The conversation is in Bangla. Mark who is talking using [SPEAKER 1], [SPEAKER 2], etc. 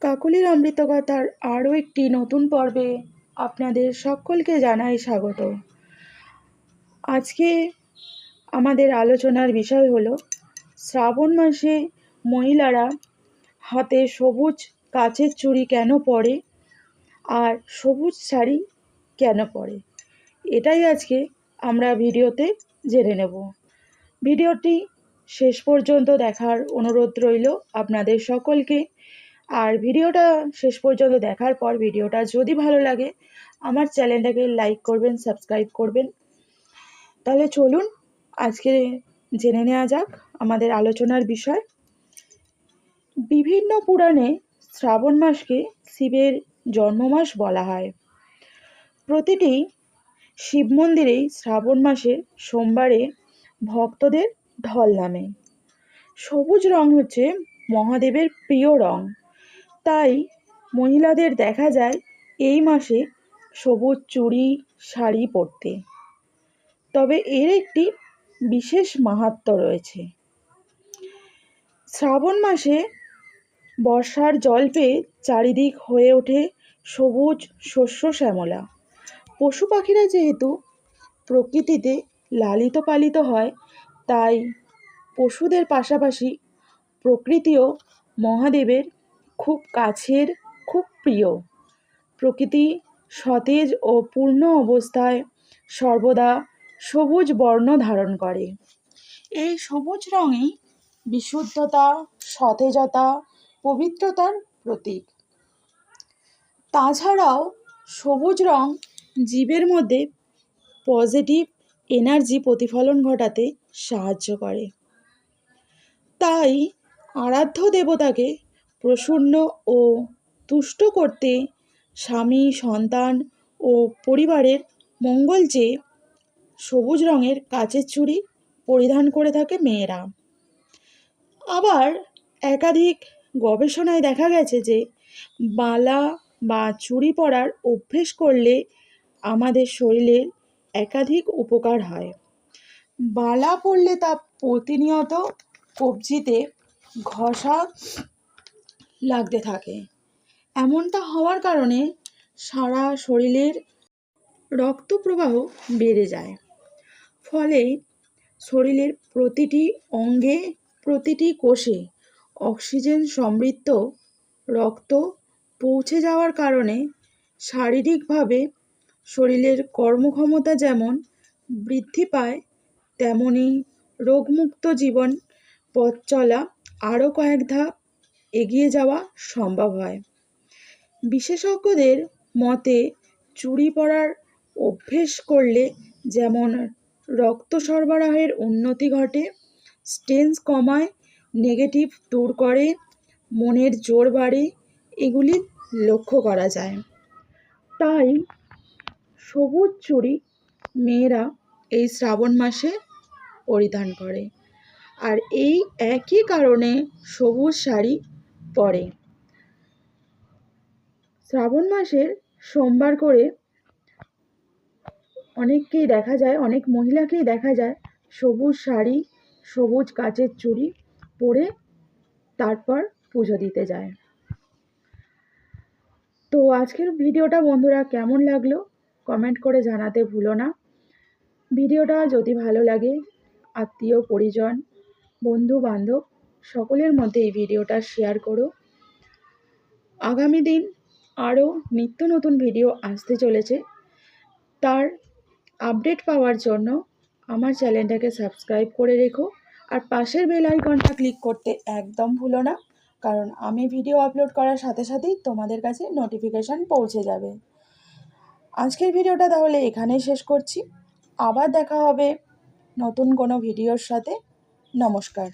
[SPEAKER 1] কাকলির অমৃতকথার আরও একটি নতুন পর্বে আপনাদের সকলকে জানাই স্বাগত। আজকে আমাদের আলোচনার বিষয় হলো শ্রাবণ মাসে মহিলারা হাতে সবুজ কাচের চুড়ি কেন পরে আর সবুজ শাড়ি কেন পরে, এটাই আজকে আমরা ভিডিওতে জেনে নেব। ভিডিওটি শেষ পর্যন্ত দেখার অনুরোধ রইল আপনাদের সকলকে। আর ভিডিওটা শেষ পর্যন্ত দেখার পর ভিডিওটা যদি ভালো লাগে আমার চ্যানেলটাকে লাইক করবেন, সাবস্ক্রাইব করবেন। তাহলে চলুন আজকে জেনে নেওয়া যাক আমাদের আলোচনার বিষয়। বিভিন্ন পুরাণে শ্রাবণ মাসকে শিবের জন্মমাস বলা হয়। প্রতিটি শিব মন্দিরেই শ্রাবণ মাসের সোমবারে ভক্তদের ঢল নামে। সবুজ রং হচ্ছে মহাদেবের প্রিয় রং, তাই মহিলাদের দেখা যায় এই মাসে সবুজ চুড়ি শাড়ি পরতে। তবে এর একটি বিশেষ মাহাত্ম্য রয়েছে। শ্রাবণ মাসে বর্ষার জল পেয়ে চারিদিক হয়ে ওঠে সবুজ শস্য শ্যামলা। পশু পাখিরা যেহেতু প্রকৃতিতে লালিত পালিত হয়, তাই পশুদের পাশাপাশি প্রকৃতিও মহাদেবের খুব কাছের, খুব প্রিয়। প্রকৃতি সতেজ ও পূর্ণ অবস্থায় সর্বদা সবুজ বর্ণ ধারণ করে। এই সবুজ রঙই বিশুদ্ধতা, সতেজতা, পবিত্রতার প্রতীক। তাছাড়াও সবুজ রং জীবের মধ্যে পজিটিভ এনার্জি প্রতিফলন ঘটাতে সাহায্য করে। তাই আরাধ্য দেবতাকে প্রসন্ন ও তুষ্ট করতে স্বামী, সন্তান ও পরিবারের মঙ্গল চেয়ে সবুজ রঙের কাচের চুড়ি পরিধান করে থাকে মেয়েরা। আবার একাধিক গবেষণায় দেখা গেছে যে বালা বা চুড়ি পরার অভ্যেস করলে আমাদের শরীরের একাধিক উপকার হয়। বালা পরলে তা প্রতিনিয়ত কবজিতে ঘষা লাগতে থাকে। এমনটা হওয়ার কারণে সারা শরীরের রক্ত প্রবাহ বেড়ে যায়। ফলে শরীরের প্রতিটি অঙ্গে, প্রতিটি কোষে অক্সিজেন সমৃদ্ধ রক্ত পৌঁছে যাওয়ার কারণে শারীরিকভাবে শরীরের কর্মক্ষমতা যেমন বৃদ্ধি পায়, তেমনি রোগমুক্ত জীবন পথ চলা আরও কয়েক ধাপ এগিয়ে যাওয়া সম্ভব হয়। বিশেষজ্ঞদের মতে চুড়ি পরার অভ্যেস করলে যেমন রক্ত সরবরাহের উন্নতি ঘটে, স্ট্রেস কমায়, নেগেটিভ দূর করে, মনের জোর বাড়ে, এগুলি লক্ষ্য করা যায়। তাই সবুজ চুড়ি মেয়েরা এই শ্রাবণ মাসে পরিধান করে, আর এই একই কারণে সবুজ শাড়ি পরে। শ্রাবণ মাসের সোমবার করে অনেককেই দেখা যায়, অনেক মহিলাকেই দেখা যায় সবুজ শাড়ি, সবুজ কাচের চুড়ি পরে তারপর পুজো দিতে যায়। তো আজকের ভিডিওটা বন্ধুরা কেমন লাগলো কমেন্ট করে জানাতে ভুলো না। ভিডিওটা যদি ভালো লাগে আত্মীয় পরিজন, বন্ধু বান্ধব সকলের মধ্যে এই ভিডিওটা শেয়ার করো। আগামী দিন আরও নিত্য নতুন ভিডিও আসতে চলেছে, তার আপডেট পাওয়ার জন্য আমার চ্যানেলটাকে সাবস্ক্রাইব করে রেখো। আর পাশের বেল আইকনটা ক্লিক করতে একদম ভুলো না, কারণ আমি ভিডিও আপলোড করার সাথে সাথেই তোমাদের কাছে নোটিফিকেশান পৌঁছে যাবে। আজকের ভিডিওটা তাহলে এখানেই শেষ করছি। আবার দেখা হবে নতুন কোনো ভিডিওর সাথে। নমস্কার।